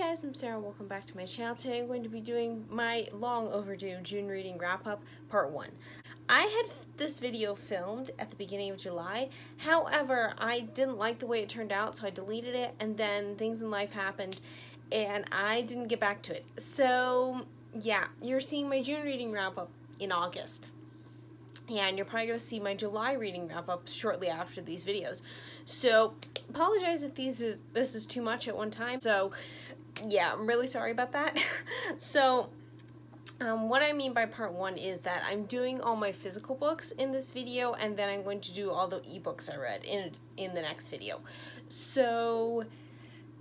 guys, I'm Sarah. Welcome back to my channel. Today I'm going to be doing my long overdue June reading wrap-up, part 1. I had this video filmed at the beginning of July. However, I didn't like the way it turned out, so I deleted it, and then things in life happened, and I didn't get back to it. So, yeah, you're seeing my June reading wrap-up in August. And you're probably going to see my July reading wrap-up shortly after these videos. So, apologize if this is too much at one time. So, yeah, I'm really sorry about that. So, what I mean by part 1 is that I'm doing all my physical books in this video, and then I'm going to do all the ebooks I read in the next video. So,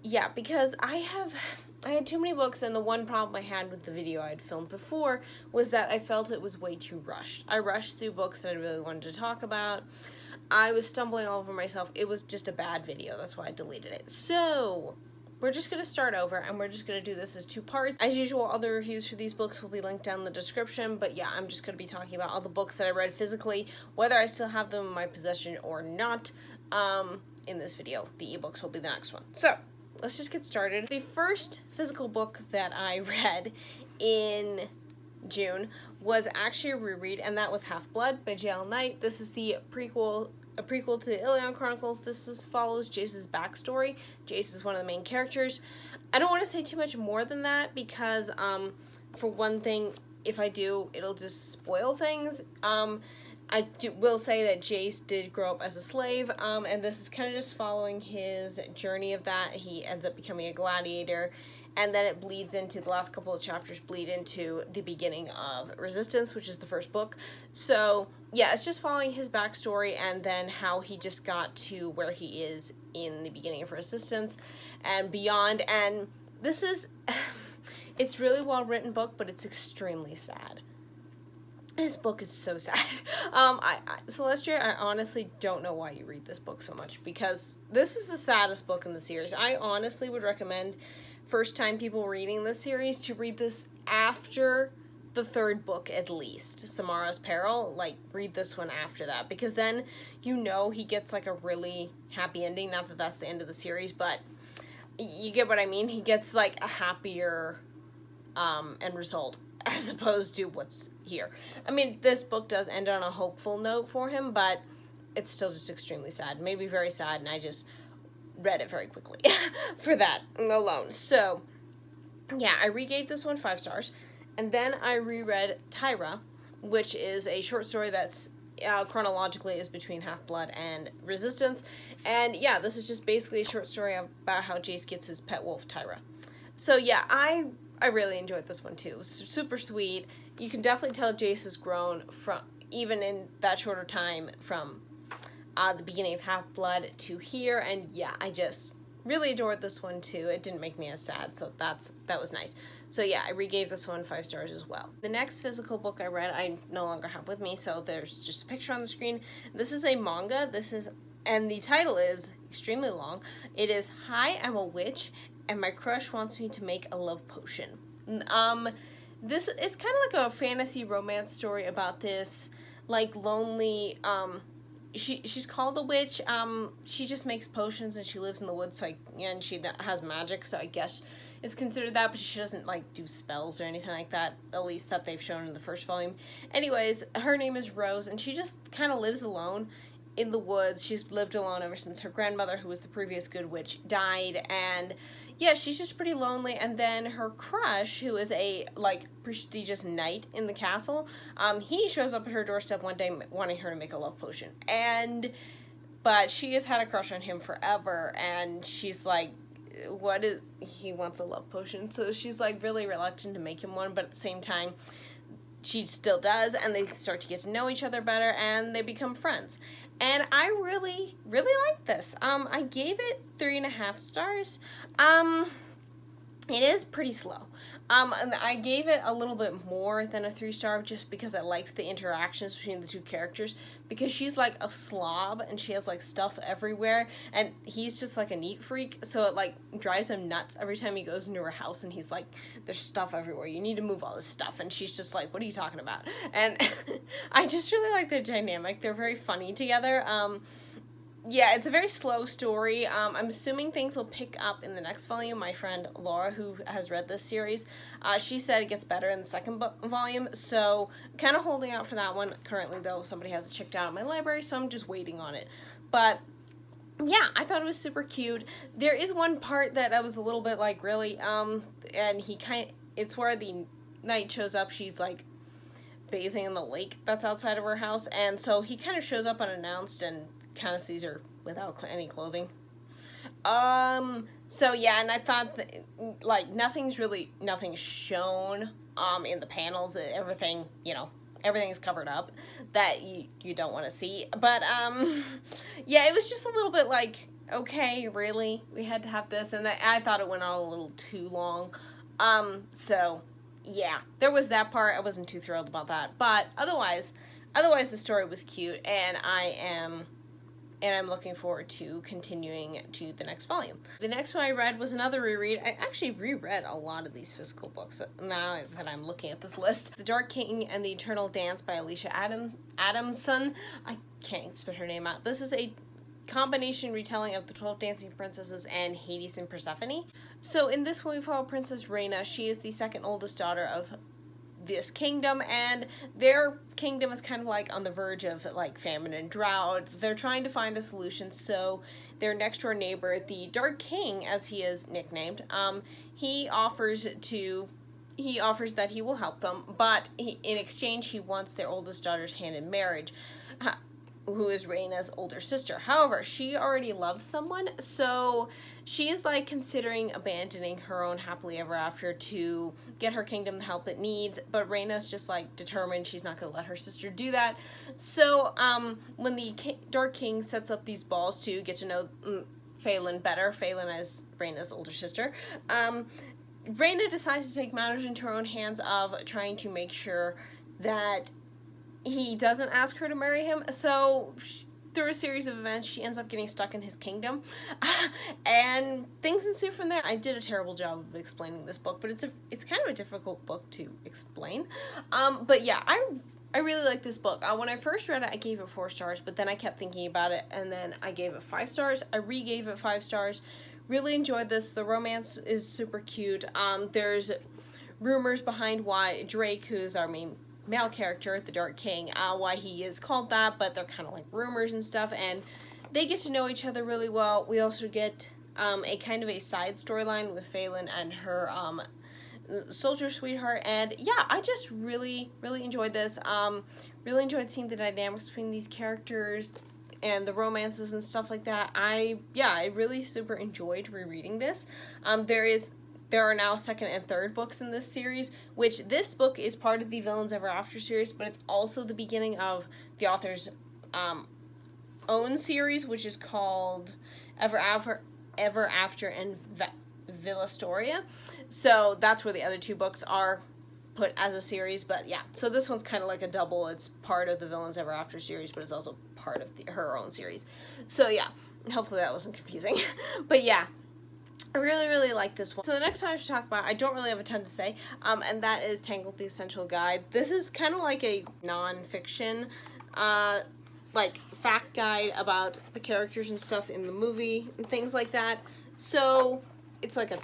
yeah, because I had too many books, and the one problem I had with the video I had filmed before was that I felt it was way too rushed. I rushed through books that I really wanted to talk about. I was stumbling all over myself. It was just a bad video. That's why I deleted it. So, we're just going to start over, and we're just going to do this as 2 parts. As usual, all the reviews for these books will be linked down in the description, but yeah, I'm just going to be talking about all the books that I read physically, whether I still have them in my possession or not, in this video. The ebooks will be the next one. So, let's just get started. The first physical book that I read in June was actually a reread, and that was Half-Blood by J.L. Knight. This is a prequel to Ilion Chronicles. This follows Jace's backstory. Jace is one of the main characters. I don't want to say too much more than that because, for one thing, if I do, it'll just spoil things. Will say that Jace did grow up as a slave, and this is kind of just following his journey of that. He ends up becoming a gladiator, and then it bleeds into, the last couple of chapters bleed into the beginning of Resistance, which is the first book. So, yeah, it's just following his backstory and then how he just got to where he is in the beginning of Resistance and beyond. And this is, it's really well-written book, but it's extremely sad. This book is so sad. Celestia, I honestly don't know why you read this book so much, because this is the saddest book in the series. I honestly would recommend first-time people reading this series to read this after the 3rd book at least, Samara's Peril. Like, read this one after that, because then you know he gets like a really happy ending. Not that that's the end of the series, but you get what I mean. He gets like a happier end result as opposed to what's here. I mean, this book does end on a hopeful note for him, but it's still just extremely sad. Maybe very sad, and I just read it very quickly for that alone. So, yeah, I regave this one 5 stars, and then I reread Tyra, which is a short story that's chronologically is between Half-Blood and Resistance, and yeah, this is just basically a short story about how Jace gets his pet wolf, Tyra. So, yeah, I really enjoyed this one too. It was super sweet. You can definitely tell Jace has grown from, even in that shorter time, from the beginning of Half-Blood to here, and yeah, I just really adored this one too. It didn't make me as sad, so that was nice. So yeah, I regave this one 5 stars as well. The next physical book I read, I no longer have with me, so there's just a picture on the screen. This is a manga. And the title is extremely long. It is Hi, I'm a Witch, and my crush wants me to make a love potion. It's kind of like a fantasy romance story about this, like, lonely, she's called a witch. She just makes potions, and she lives in the woods, like, and she has magic, so I guess it's considered that, but she doesn't, like, do spells or anything like that, at least that they've shown in the first volume. Anyways, her name is Rose, and she just kind of lives alone in the woods. She's lived alone ever since her grandmother, who was the previous good witch, died, and yeah, she's just pretty lonely. And then her crush, who is a, like, prestigious knight in the castle, he shows up at her doorstep one day wanting her to make a love potion. But she has had a crush on him forever, and she's like, he wants a love potion. So she's, like, really reluctant to make him one, but at the same time, she still does, and they start to get to know each other better, and they become friends. And I really, really like this. I gave it 3.5 stars. It is pretty slow. And I gave it a little bit more than a 3-star just because I liked the interactions between the 2 characters, because she's like a slob and she has like stuff everywhere, and he's just like a neat freak, so it like drives him nuts every time he goes into her house and he's like, there's stuff everywhere, you need to move all this stuff, and she's just like, what are you talking about? And I just really like their dynamic. They're very funny together. yeah, it's a very slow story. I'm assuming things will pick up in the next volume. My friend Laura, who has read this series, she said it gets better in the second volume, so kind of holding out for that one currently, though somebody has it checked out at my library, so I'm just waiting on it. But yeah, I thought it was super cute. There is one part that I was a little bit like, really, and it's where the knight shows up. She's like bathing in the lake that's outside of her house, and so he kind of shows up unannounced and kind of sees her without any clothing. So yeah, and I thought that, like, nothing's shown, in the panels. Everything, everything's covered up that you don't want to see. But, yeah, it was just a little bit like, okay, really? We had to have this? And I thought it went on a little too long. So, yeah, there was that part. I wasn't too thrilled about that. But otherwise the story was cute, and I'm looking forward to continuing to the next volume. The next one I read was another reread. I actually reread a lot of these physical books now that I'm looking at this list. The Dark King and the Eternal Dance by Alicia Adamson. I can't spit her name out. This is a combination retelling of the 12 Dancing Princesses and Hades and Persephone. So in this one we follow Princess Reina. She is the second oldest daughter of this kingdom, and their kingdom is kind of like on the verge of like famine and drought. They're trying to find a solution, so their next door neighbor, the Dark King, as he is nicknamed, he offers that he will help them, but in exchange he wants their oldest daughter's hand in marriage, who is Reina's older sister. However, she already loves someone, so she is like considering abandoning her own happily ever after to get her kingdom the help it needs, but Reina's just like determined she's not going to let her sister do that. So when the Dark King sets up these balls to get to know Phelan better, Phelan as Reina's older sister, Reina decides to take matters into her own hands of trying to make sure that he doesn't ask her to marry him. So through a series of events, she ends up getting stuck in his kingdom, and things ensue from there. I did a terrible job of explaining this book, but it's kind of a difficult book to explain. But yeah, I really like this book. When I first read it, I gave it 4 stars, but then I kept thinking about it, and then I gave it 5 stars. I re-gave it 5 stars. Really enjoyed this. The romance is super cute. There's rumors behind why Drake, who's our main male character, the Dark King, why he is called that, but they're kind of like rumors and stuff, and they get to know each other really well. We also get a kind of a side storyline with Phelan and her soldier sweetheart, and yeah, I just really enjoyed this. Really enjoyed seeing the dynamics between these characters and the romances and stuff like that. I really super enjoyed rereading this. There are now second and third books in this series, which this book is part of the Villains Ever After series, but it's also the beginning of the author's own series, which is called Ever After and Villastoria. So that's where the other 2 books are put as a series, but yeah, so this one's kind of like a double. It's part of the Villains Ever After series, but it's also part of her own series. So yeah, hopefully that wasn't confusing. But yeah, I really like this one. So the next one I have to talk about, I don't really have a ton to say, and that is Tangled: The Essential Guide. This is kind of like a non-fiction, like fact guide about the characters and stuff in the movie and things like that. So it's like a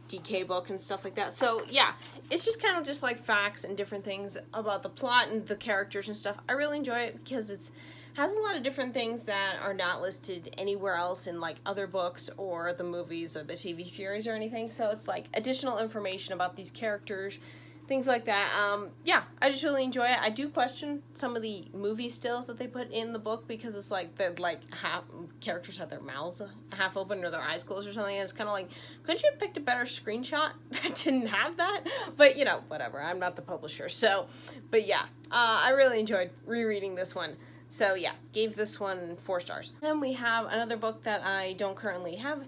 DK book and stuff like that. So yeah, it's just kind of just like facts and different things about the plot and the characters and stuff. I really enjoy it because it's has a lot of different things that are not listed anywhere else in like other books or the movies or the TV series or anything. So it's like additional information about these characters, things like that. Yeah, I just really enjoy it. I do question some of the movie stills that they put in the book because it's like the characters have their mouths half open or their eyes closed or something. And it's kind of like, couldn't you have picked a better screenshot that didn't have that? But whatever. I'm not the publisher. So, but yeah, I really enjoyed rereading this one. So yeah, gave this one 4 stars. Then we have another book that I don't currently have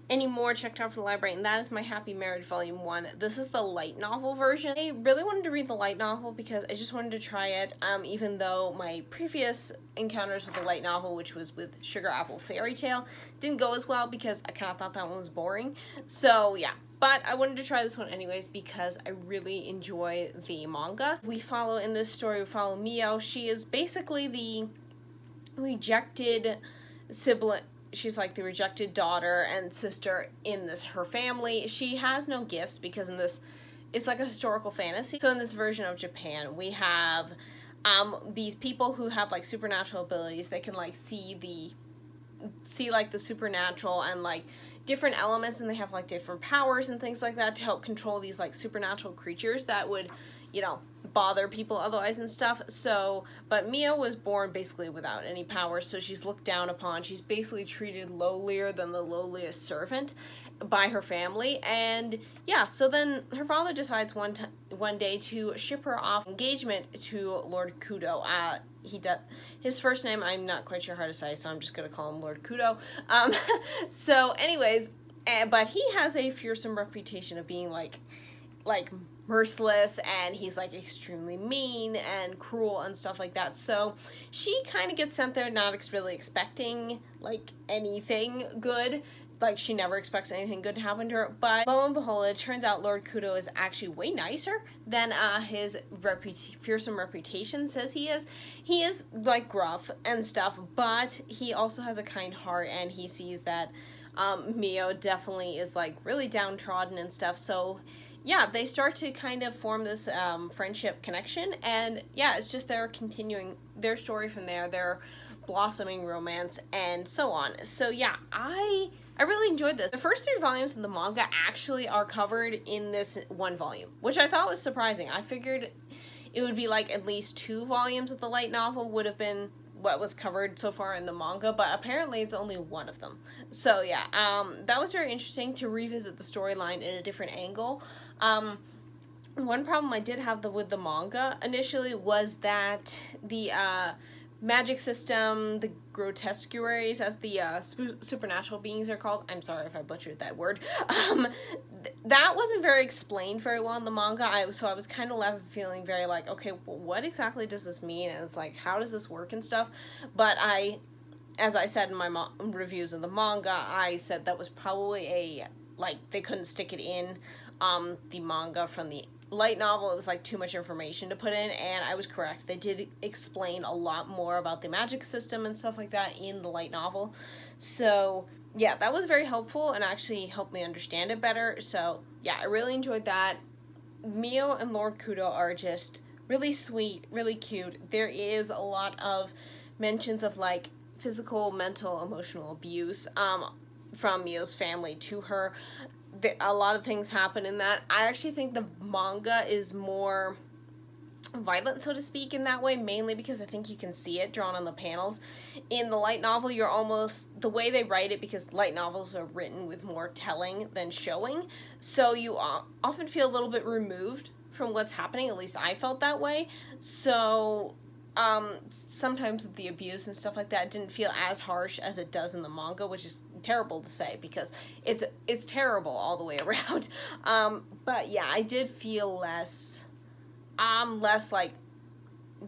anymore checked out from the library, and that is My Happy Marriage Volume 1. This is the light novel version. I really wanted to read the light novel because I just wanted to try it, even though my previous encounters with the light novel, which was with Sugar Apple Fairy Tale, didn't go as well because I kind of thought that one was boring. So yeah. But I wanted to try this one anyways because I really enjoy the manga. In this story, we follow Mio. She is basically the rejected sibling. She's like the rejected daughter and sister in this her family. She has no gifts because in this, it's like a historical fantasy. So in this version of Japan, we have these people who have like supernatural abilities. They can like see like the supernatural and like different elements, and they have like different powers and things like that to help control these like supernatural creatures that would, you know, bother people otherwise and stuff. So, but Mio was born basically without any powers, so she's looked down upon. She's basically treated lowlier than the lowliest servant by her family. And yeah, so then her father decides one day to ship her off engagement to Lord Kudo. His first name I'm not quite sure how to say, so I'm just gonna call him Lord Kudo. So anyways, but he has a fearsome reputation of being like merciless, and he's like extremely mean and cruel and stuff like that. So she kind of gets sent there not really expecting like anything good. Like, she never expects anything good to happen to her, but lo and behold, it turns out Lord Kudo is actually way nicer than his fearsome reputation says he is. He is like gruff and stuff, but he also has a kind heart, and he sees that Mio definitely is like really downtrodden and stuff. So yeah, they start to kind of form this friendship connection, and yeah, it's just they're continuing their story from there, their blossoming romance, and so on. So yeah, I really enjoyed this. The first 3 volumes of the manga actually are covered in this 1 volume, which I thought was surprising. I figured it would be like at least 2 volumes of the light novel would have been what was covered so far in the manga, but apparently it's only 1 of them. So yeah, that was very interesting to revisit the storyline in a different angle. One problem I did have with the manga initially was that the magic system, the grotesquaries, as the supernatural beings are called, I'm sorry if I butchered that word, that wasn't very explained very well in the manga. So I was kind of left feeling very like, okay, well, what exactly does this mean? And it's like, how does this work and stuff? But as I said in my reviews of the manga, I said that was probably they couldn't stick it in the manga from the light novel. It was like too much information to put in, and I was correct. They did explain a lot more about the magic system and stuff like that in the light novel. So yeah, that was very helpful and actually helped me understand it better. So yeah, I really enjoyed that. Mio and Lord Kudo are just really sweet, really cute. There is a lot of mentions of like physical, mental, emotional abuse from Mio's family to her. A lot of things happen in that. I actually think the manga is more violent, so to speak, in that way, mainly because I think you can see it drawn on the panels. In the light novel, you're almost, the way they write it, because light novels are written with more telling than showing, so you often feel a little bit removed from what's happening. At least I felt that way. So sometimes with the abuse and stuff like that, it didn't feel as harsh as it does in the manga, which is terrible to say because it's terrible all the way around. But yeah, I did feel less like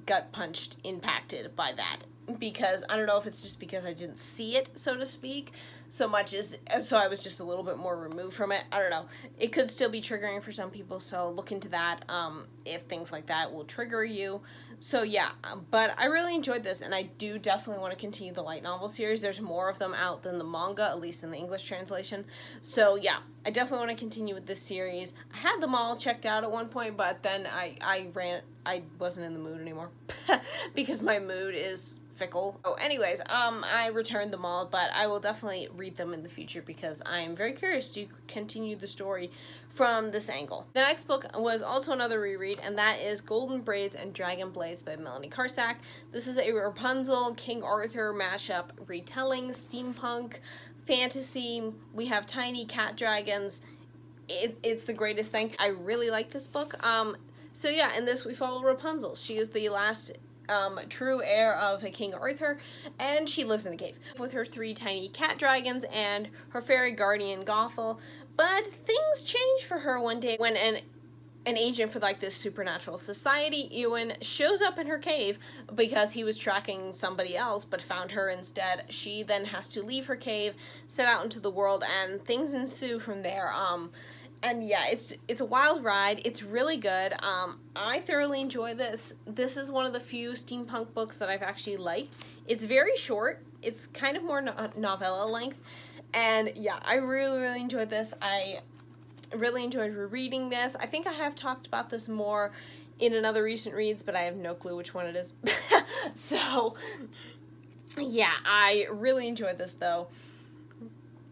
gut punched, impacted by that, because I don't know if it's just because I didn't see it, so to speak, so much as so I was just a little bit more removed from it. I don't know. It could still be triggering for some people, so look into that if things like that will trigger you. So yeah, but I really enjoyed this, and I do definitely want to continue the light novel series. There's more of them out than the manga, at least in the English translation. So yeah, I definitely want to continue with this series. I had them all checked out at one point, but then I wasn't in the mood anymore because my mood is fickle. Oh, anyways, I returned them all, but I will definitely read them in the future because I'm very curious to continue the story from this angle. The next book was also another reread, and that is Golden Braids and Dragon Blades by Melanie Karsak. This is a Rapunzel, King Arthur mashup retelling, steampunk, fantasy. We have tiny cat dragons. It's the greatest thing. I really like this book. So yeah, in this we follow Rapunzel. She is the last true heir of King Arthur, and she lives in a cave with her 3 tiny cat dragons and her fairy guardian Gothel. But things change for her one day when an agent for like this supernatural society, Ewan, shows up in her cave because he was tracking somebody else but found her instead. She then has to leave her cave, set out into the world, and things ensue from there. And yeah, it's a wild ride. It's really good. I thoroughly enjoy this. This is one of the few steampunk books that I've actually liked It's very short. It's kind of more novella length. And yeah, I really, really enjoyed this. I really enjoyed rereading this. I think I have talked about this more in another recent reads, but I have no clue which one it is. So, yeah, I really enjoyed this, though.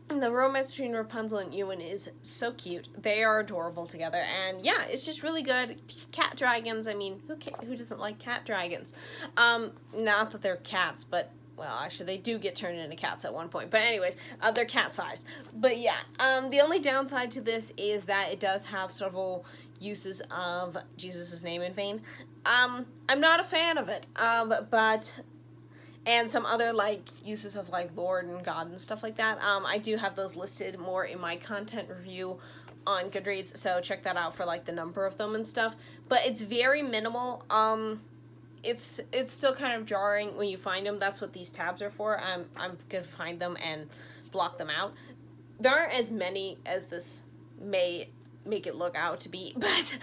The romance between Rapunzel and Ewan is so cute. They are adorable together, and yeah, it's just really good. Cat dragons, I mean, who doesn't like cat dragons? Not that they're cats, but, well, actually, they do get turned into cats at one point. But anyways, they're cat-sized. But yeah, the only downside to this is that it does have several uses of Jesus' name in vain. I'm not a fan of it, but... and some other, like, uses of, like, Lord and God and stuff like that. I do have those listed more in my content review on Goodreads, so check that out for, like, the number of them and stuff. But it's very minimal. It's still kind of jarring when you find them. That's what these tabs are for. I'm gonna find them and block them out. There aren't as many as this may make it look out to be, but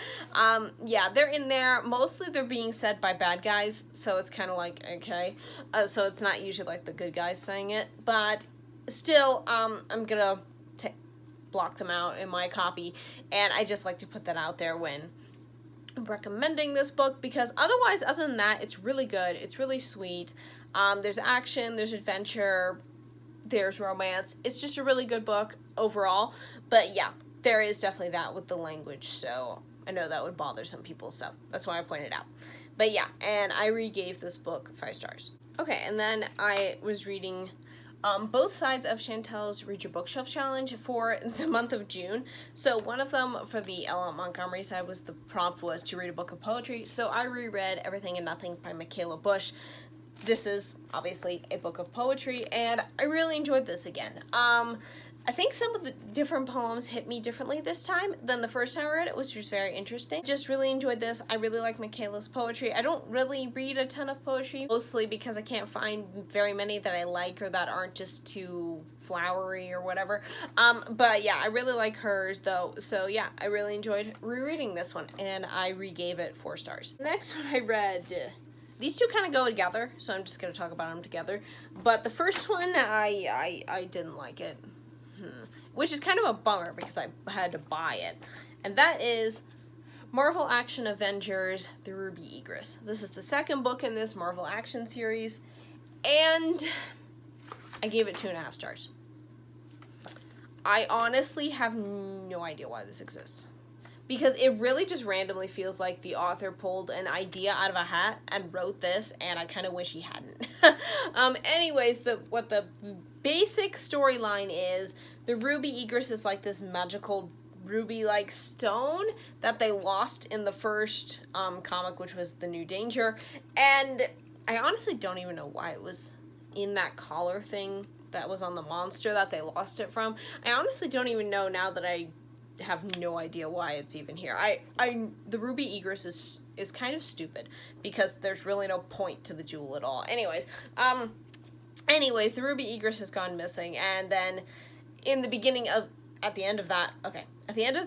yeah, they're in there. Mostly they're being said by bad guys, so it's kind of like, okay, so it's not usually like the good guys saying it, but still, I'm gonna block them out in my copy, and I just like to put that out there when I'm recommending this book, because otherwise, other than that, it's really good. It's really sweet. There's action, there's adventure, there's romance. It's just a really good book overall, but yeah, there is definitely that with the language, so I know that would bother some people, so that's why I pointed out. But yeah, and I re-gave this book 5 stars. Okay, and then I was reading both sides of Chantel's Read Your Bookshelf Challenge for the month of June. So one of them for the Ella Montgomery side was the prompt was to read a book of poetry, so I reread Everything and Nothing by Michaela Bush. This is obviously a book of poetry, and I really enjoyed this again. I think some of the different poems hit me differently this time than the first time I read it, which was very interesting. Just really enjoyed this. I really like Michaela's poetry. I don't really read a ton of poetry, mostly because I can't find very many that I like or that aren't just too flowery or whatever. But yeah, I really like hers though. So yeah, I really enjoyed rereading this one, and I re-gave it 4 stars. The next one I read, these two kind of go together, so I'm just going to talk about them together. But the first one, I didn't like it. Which is kind of a bummer because I had to buy it. And that is Marvel Action Avengers, The Ruby Egress. This is the second book in this Marvel Action series, and I gave it 2.5 stars. I honestly have no idea why this exists. Because it really just randomly feels like the author pulled an idea out of a hat and wrote this, and I kind of wish he hadn't. Anyways, what the basic storyline is, the Ruby Egress is like this magical ruby-like stone that they lost in the first comic, which was The New Danger, and I honestly don't even know why it was in that collar thing that was on the monster that they lost it from. I honestly don't even know now that I have no idea why it's even here. The Ruby Egress is kind of stupid because there's really no point to the jewel at all. Anyways, the Ruby Egress has gone missing, and then at the end of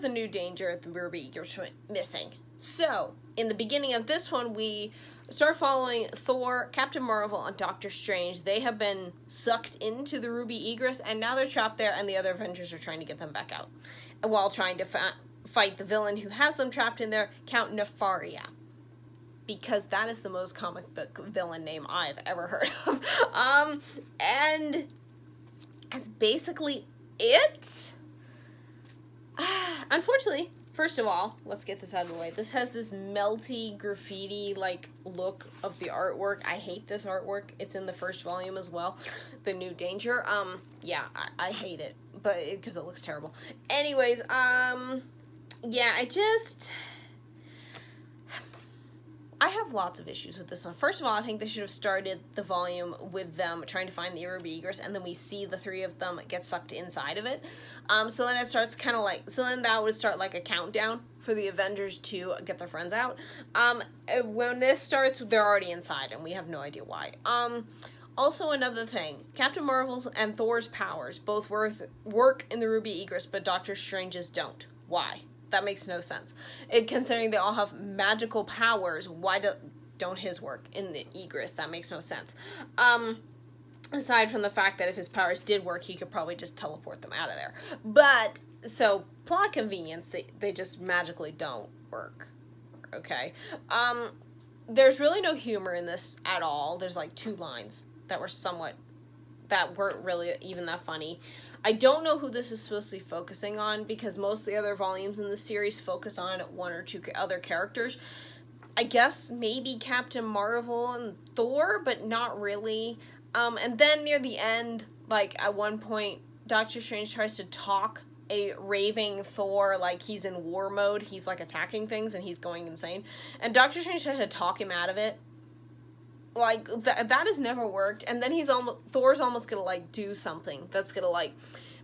The New Danger, the Ruby Egress went missing. So, in the beginning of this one, we start following Thor, Captain Marvel, and Doctor Strange. They have been sucked into the Ruby Egress, and now they're trapped there, and the other Avengers are trying to get them back out, while trying to fight the villain who has them trapped in there, Count Nefaria. Because that is the most comic book villain name I've ever heard of. And that's basically it. Unfortunately, first of all, let's get this out of the way. This has this melty graffiti-like look of the artwork. I hate this artwork. It's in the first volume as well, The New Danger. Yeah, I hate it, but because it looks terrible. Anyways, yeah, I have lots of issues with this one. First of all, I think they should have started the volume with them trying to find the Ruby Egress, and then we see the 3 of them get sucked inside of it. So then it starts kind of like, so then that would start like a countdown for the Avengers to get their friends out. When this starts, they're already inside, and we have no idea why. Also, another thing, Captain Marvel's and Thor's powers both work in the Ruby Egress, but Doctor Strange's don't. Why? That makes no sense. Considering they all have magical powers, why don't his work in the egress? That makes no sense. Aside from the fact that if his powers did work, he could probably just teleport them out of there. But, so, plot convenience, they just magically don't work. Okay. There's really no humor in this at all. There's like 2 lines that weren't really even that funny. I don't know who this is supposed to be focusing on, because most of the other volumes in the series focus on 1 or 2 other characters. I guess maybe Captain Marvel and Thor, but not really. And then near the end, like, at one point, Doctor Strange tries to talk a raving Thor, like he's in war mode. He's, like, attacking things, and he's going insane. And Doctor Strange tries to talk him out of it. Like, that has never worked. And then Thor's almost gonna, like, do something that's gonna, like,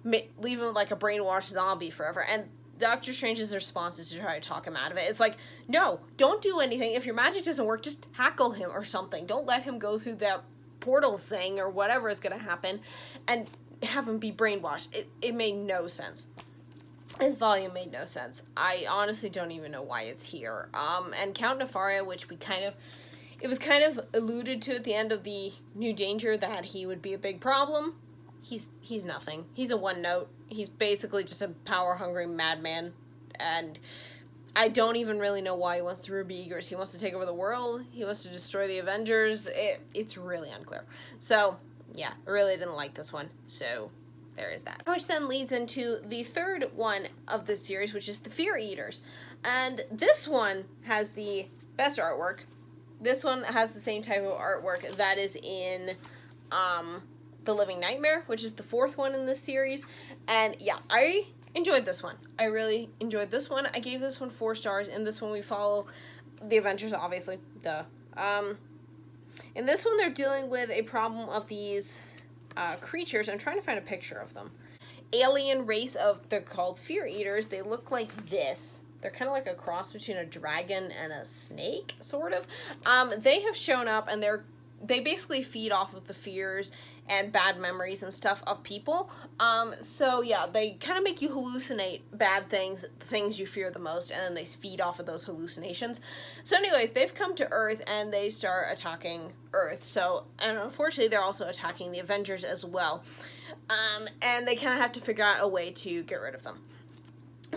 leave him like a brainwashed zombie forever. And Doctor Strange's response is to try to talk him out of it. It's like, no, don't do anything. If your magic doesn't work, just hackle him or something. Don't let him go through that portal thing or whatever is going to happen and have him be brainwashed. It made no sense. This volume made no sense. I honestly don't even know why it's here. And Count Nefaria, which it was kind of alluded to at the end of the New Danger that he would be a big problem. He's nothing. He's a one note. He's basically just a power-hungry madman, and I don't even really know why he wants to Ruby Egress. He wants to take over the world. He wants to destroy the Avengers. It's really unclear. So, yeah, I really didn't like this one. So, there is that. Which then leads into the third one of this series, which is the Fear Eaters. And this one has the best artwork. This one has the same type of artwork that is in, The Living Nightmare, which is the 4th one in this series. And, yeah, I enjoyed this one. I really enjoyed this one. I gave this one 4 stars. In this one, we follow the Avengers, obviously. Duh. In this one, they're dealing with a problem of these creatures. I'm trying to find a picture of them. Alien race they're called Fear Eaters. They look like this. They're kind of like a cross between a dragon and a snake, sort of. They have shown up, and they basically feed off of the fears and bad memories and stuff of people. So yeah, they kind of make you hallucinate bad things, the things you fear the most, and then they feed off of those hallucinations. So anyways, they've come to Earth, and they start attacking Earth. So, and unfortunately, they're also attacking the Avengers as well. And they kind of have to figure out a way to get rid of them.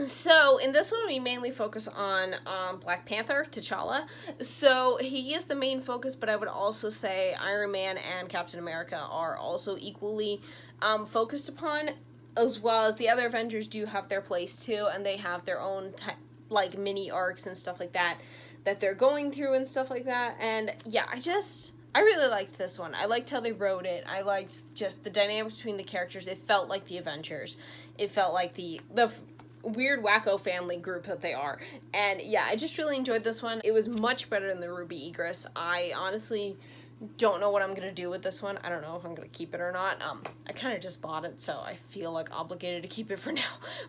So, in this one, we mainly focus on Black Panther, T'Challa. So, he is the main focus, but I would also say Iron Man and Captain America are also equally focused upon, as well as the other Avengers do have their place, too, and they have their own, like, mini arcs and stuff like that they're going through and stuff like that. And, yeah, I really liked this one. I liked how they wrote it. I liked just the dynamic between the characters. It felt like the Avengers. It felt like the weird wacko family group that they are. And yeah, I just really enjoyed this one. It was much better than the Ruby Egress. I honestly don't know what I'm gonna do with this one. I don't know if I'm gonna keep it or not. I kind of just bought it, so I feel like obligated to keep it for now,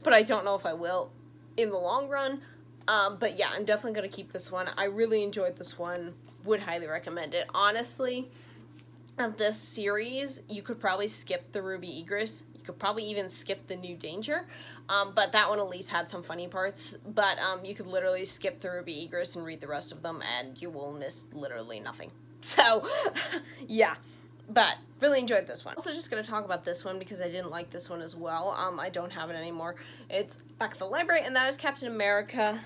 but I don't know if I will in the long run. But yeah, I'm definitely gonna keep this one. I really enjoyed this one. Would highly recommend it. Honestly, of this series, you could probably skip the Ruby Egress. You could probably even skip the New Danger. But that one at least had some funny parts. But you could literally skip the Ruby Egress and read the rest of them, and you will miss literally nothing. So, yeah. But really enjoyed this one. Also just going to talk about this one because I didn't like this one as well. I don't have it anymore. It's back at the library, and that is Captain America.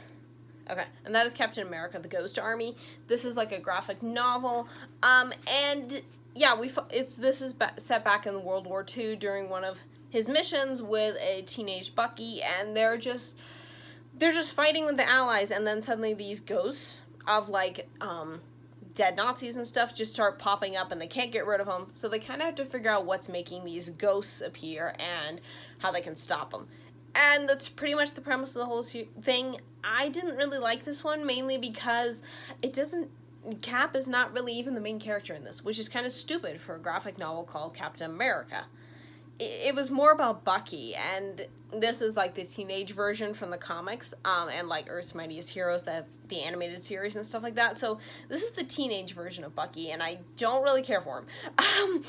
Okay, and that is Captain America, the Ghost Army. This is like a graphic novel. And yeah, this is set back in World War II during one of his missions with a teenage Bucky, and they're just fighting with the Allies, and then suddenly these ghosts of like dead Nazis and stuff just start popping up, and they can't get rid of them, so they kind of have to figure out what's making these ghosts appear and how they can stop them. And that's pretty much the premise of the whole thing. I didn't really like this one, mainly because Cap is not really even the main character in this, which is kind of stupid for a graphic novel called Captain America. It was more about Bucky, and this is like the teenage version from the comics, and like Earth's Mightiest Heroes, the animated series and stuff like that. So this is the teenage version of Bucky, and I don't really care for him.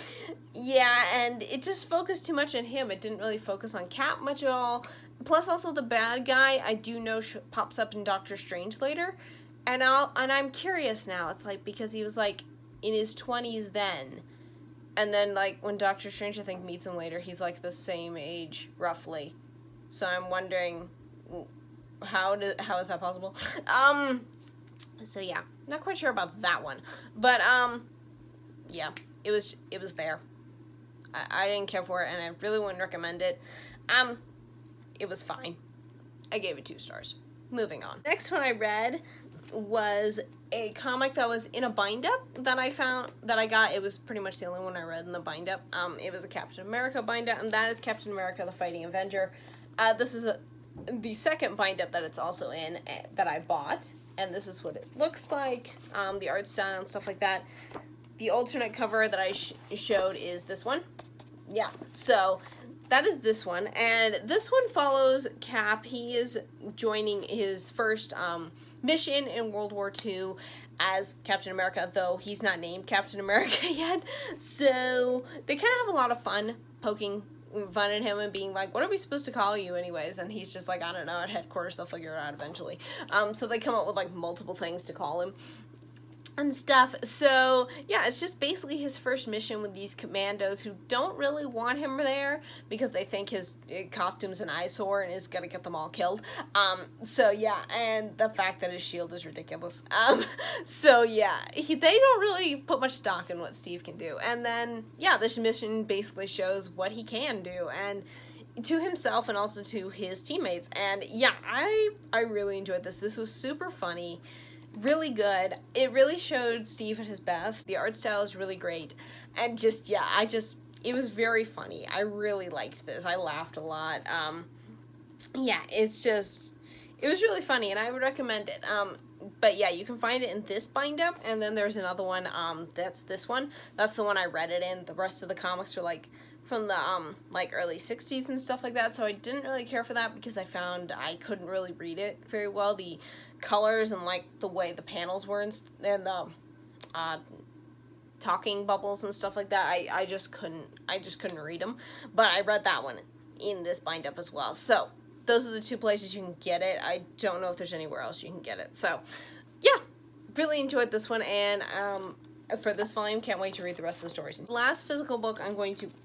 Yeah, and it just focused too much on him. It didn't really focus on Cap much at all. Plus, also the bad guy, I do know pops up in Doctor Strange later, and I'm curious now. It's like, because he was like in his 20s then, and then like when Doctor Strange I think meets him later, he's like the same age roughly. So I'm wondering how is that possible? So yeah, not quite sure about that one, but yeah, it was there. I didn't care for it, and I really wouldn't recommend it. It was fine. I gave it 2 stars. Moving on. Next one I read was a comic that was in a bind-up that I got. It was pretty much the only one I read in the bind-up. It was a Captain America bind-up, and that is Captain America: The Fighting Avenger. This is the second bind-up that it's also in that I bought, and this is what it looks like. The art style and stuff like that. The alternate cover that I showed is this one. Yeah, so that is this one, and this one follows Cap. He is joining his first mission in World War II as Captain America, though he's not named Captain America yet. So they kind of have a lot of fun poking fun at him and being like, what are we supposed to call you anyways? And he's just like, I don't know, at headquarters they'll figure it out eventually. So they come up with like multiple things to call him and stuff. So yeah, it's just basically his first mission with these commandos who don't really want him there because they think his costume's an eyesore and is gonna get them all killed. So yeah, and the fact that his shield is ridiculous. So yeah, they don't really put much stock in what Steve can do. And then yeah, this mission basically shows what he can do, and to himself and also to his teammates. And yeah, I really enjoyed this. This was super funny. Really good. It really showed Steve at his best. The art style is really great. And just, yeah, it was very funny. I really liked this. I laughed a lot. Yeah, it was really funny, and I would recommend it. But yeah, you can find it in this bind-up, and then there's another one, that's this one. That's the one I read it in. The rest of the comics are, like, from the, like, early 60s and stuff like that, so I didn't really care for that because I found I couldn't really read it very well. The colors and like the way the panels were and the talking bubbles and stuff like that, I just couldn't read them. But I read that one in this bind up as well. So those are the 2 places you can get it. I don't know if there's anywhere else you can get it. So yeah, really enjoyed this one, and for this volume, can't wait to read the rest of the stories. The last physical book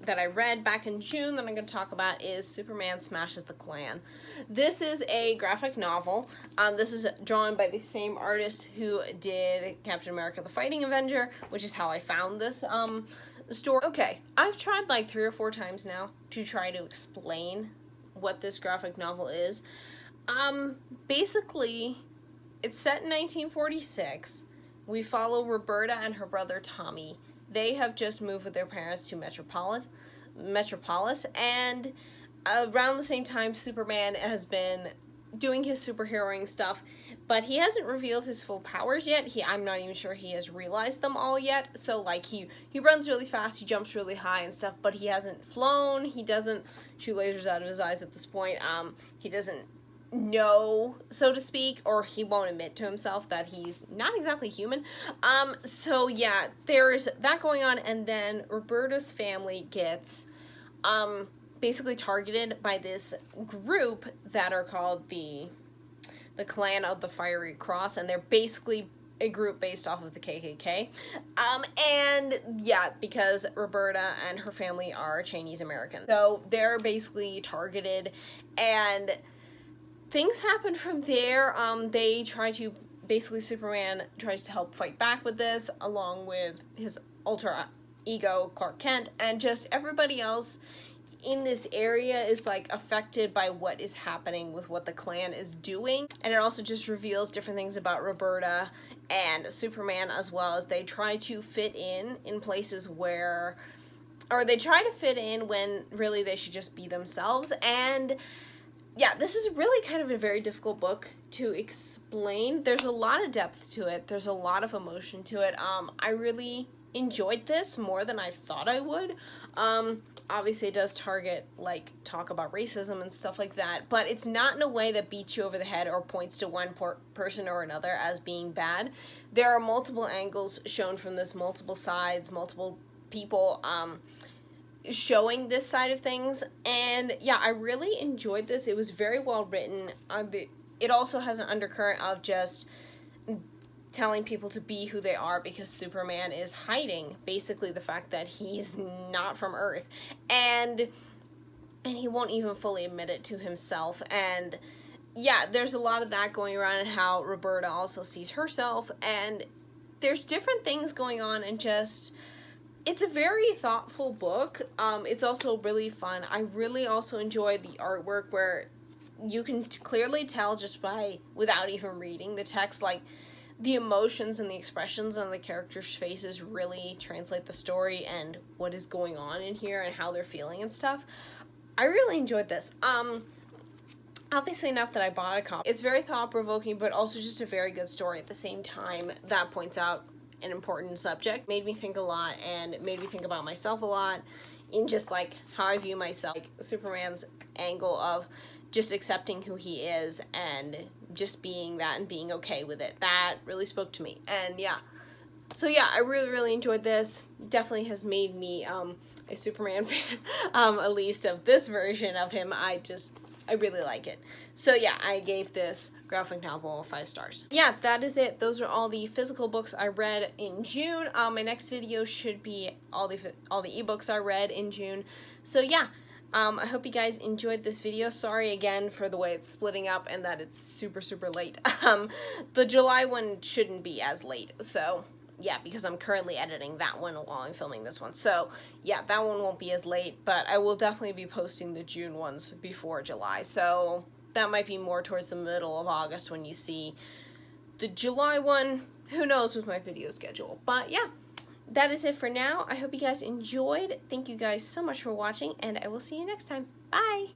that I read back in June that I'm going to talk about is Superman Smashes the Klan. This is a graphic novel. This is drawn by the same artist who did Captain America: The Fighting Avenger, which is how I found this story. Okay, I've tried like 3 or 4 times now to try to explain what this graphic novel is. Basically, it's set in 1946. We follow Roberta and her brother Tommy. They have just moved with their parents to Metropolis, and around the same time, Superman has been doing his superheroing stuff, but he hasn't revealed his full powers yet. I'm not even sure he has realized them all yet. So like he runs really fast, he jumps really high and stuff, but he hasn't flown. He doesn't shoot lasers out of his eyes at this point. He doesn't know, so to speak, or he won't admit to himself that he's not exactly human. So yeah, there's that going on, and then Roberta's family gets basically targeted by this group that are called the Clan of the Fiery Cross, and they're basically a group based off of the KKK. And yeah, because Roberta and her family are Chinese American, so they're basically targeted, and things happen from there. Superman tries to help fight back with this, along with his alter ego, Clark Kent, and just everybody else in this area is like affected by what is happening with what the Klan is doing. And it also just reveals different things about Roberta and Superman, as well as they try to fit in places where, or they try to fit in when really they should just be themselves. And yeah, this is really kind of a very difficult book to explain. There's a lot of depth to it. There's a lot of emotion to it. I really enjoyed this more than I thought I would. Obviously it does target, like, talk about racism and stuff like that, but it's not in a way that beats you over the head or points to one person or another as being bad. There are multiple angles shown from this, multiple sides, multiple people, showing this side of things, and yeah, I really enjoyed this. It was very well written. It also has an undercurrent of just telling people to be who they are, because Superman is hiding basically the fact that he's not from Earth, and he won't even fully admit it to himself. And yeah, there's a lot of that going around, and how Roberta also sees herself, and there's different things going on, and just, it's a very thoughtful book. It's also really fun. I really also enjoy the artwork, where you can clearly tell just by, without even reading the text, like, the emotions and the expressions on the characters' faces really translate the story and what is going on in here and how they're feeling and stuff. I really enjoyed this. Obviously enough that I bought a copy. It's very thought-provoking, but also just a very good story at the same time that points out an important subject. Made me think a lot, and it made me think about myself a lot in just, like, how I view myself. Like, Superman's angle of just accepting who he is and just being that and being okay with it. That really spoke to me. And yeah. So yeah, I really, really enjoyed this. Definitely has made me a Superman fan, at least of this version of him. I really like it. So yeah, I gave this graphic novel 5 stars. Yeah, that is it. Those are all the physical books I read in June. My next video should be all the ebooks I read in June. So yeah, I hope you guys enjoyed this video. Sorry again for the way it's splitting up and that it's super, super late. The July one shouldn't be as late, so yeah, because I'm currently editing that one while I'm filming this one. So yeah, that one won't be as late, but I will definitely be posting the June ones before July. So that might be more towards the middle of August when you see the July one. Who knows with my video schedule. But yeah, that is it for now. I hope you guys enjoyed. Thank you guys so much for watching, and I will see you next time. Bye!